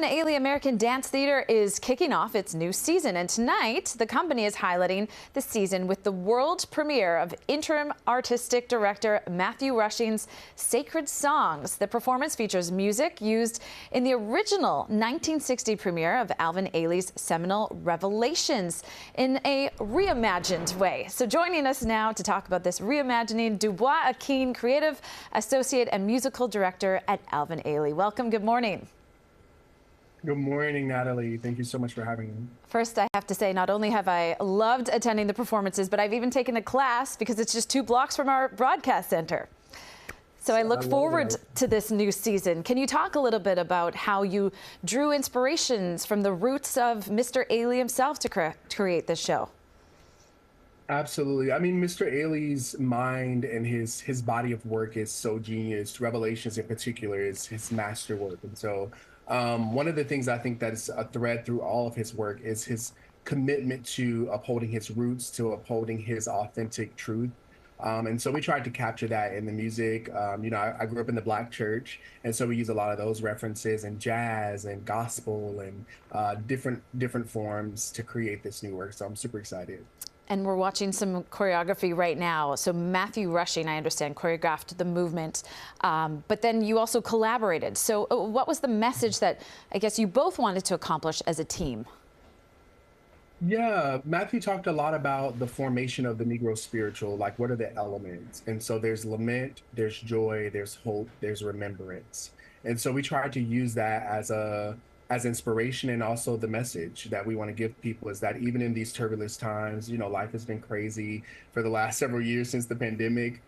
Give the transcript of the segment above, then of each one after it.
Alvin Ailey American Dance Theater is kicking off its new season, and tonight the company is highlighting the season with the world premiere of interim artistic director Matthew Rushing's Sacred Songs. The performance features music used in the original 1960 premiere of Alvin Ailey's seminal Revelations in a reimagined way. So joining us now to talk about this reimagining, Dubois Akin, creative associate and musical director at Alvin Ailey. Welcome. Good morning. Good morning, Natalie. Thank you so much for having me. First, I have to say, not only have I loved attending the performances, but I've even taken a class because it's just 2 blocks from our broadcast center. So I look forward to this new season. Can you talk a little bit about how you drew inspirations from the roots of Mr. Ailey himself to create this show? Absolutely. I mean, Mr. Ailey's mind and his body of work is so genius. Revelations in particular is his masterwork. And so one of the things I think that is a thread through all of his work is his commitment to upholding his roots, to upholding his authentic truth. And so we tried to capture that in the music. I grew up in the Black church, and so we use a lot of those references and jazz and gospel and different forms to create this new work. So I'm super excited. And we're watching some choreography right now. So Matthew Rushing, I understand, choreographed the movement, but then you also collaborated. So what was the message that I guess you both wanted to accomplish as a team? Yeah, Matthew talked a lot about the formation of the Negro spiritual, like what are the elements? And so there's lament, there's joy, there's hope, there's remembrance. And so we tried to use that as inspiration, and also the message that we want to give people is that even in these turbulent times, life has been crazy for the last several years since the pandemic.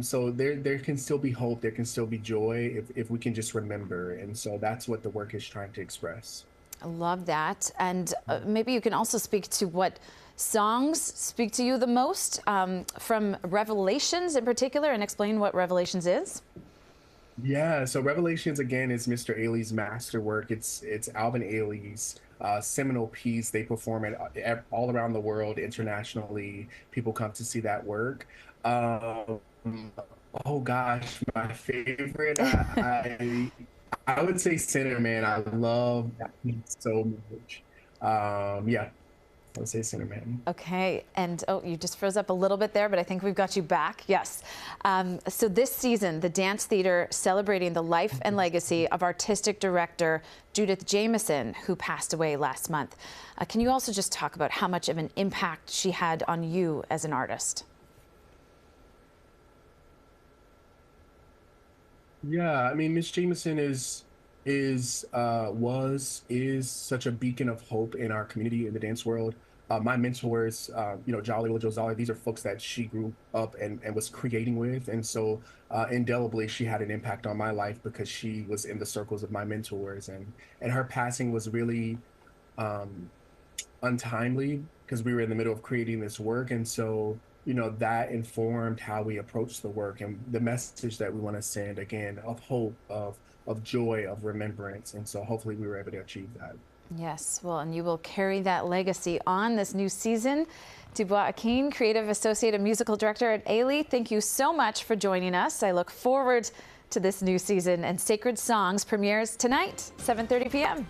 So there can still be hope, there can still be joy if we can just remember. And so that's what the work is trying to express. I love that. And maybe you can also speak to what songs speak to you the most from Revelations in particular, and explain what Revelations is. Yeah, so Revelations, again, is Mr. Ailey's masterwork. It's Alvin Ailey's seminal piece. They perform it all around the world, internationally. People come to see that work. Oh gosh, my favorite. I would say Sinner Man. I love that piece so much. Yeah. I would say Sinner Man. Okay, and you just froze up a little bit there, but I think we've got you back. Yes. So this season, the Dance Theater celebrating the life and legacy of artistic director Judith Jameson, who passed away last month. Can you also just talk about how much of an impact she had on you as an artist? Yeah, I mean, Miss Jameson is such a beacon of hope in our community in the dance world. My mentors, Jolly Will Josiah, these are folks that she grew up and was creating with. And so indelibly, she had an impact on my life because she was in the circles of my mentors. And her passing was really untimely because we were in the middle of creating this work. And so, that informed how we approach the work and the message that we want to send, again, of hope, of joy, of remembrance. And so hopefully we were able to achieve that. Yes, well, and you will carry that legacy on this new season. Dubois Akin, creative associate and musical director at Ailey, thank you so much for joining us. I look forward to this new season, and Sacred Songs premieres tonight, 7:30 p.m.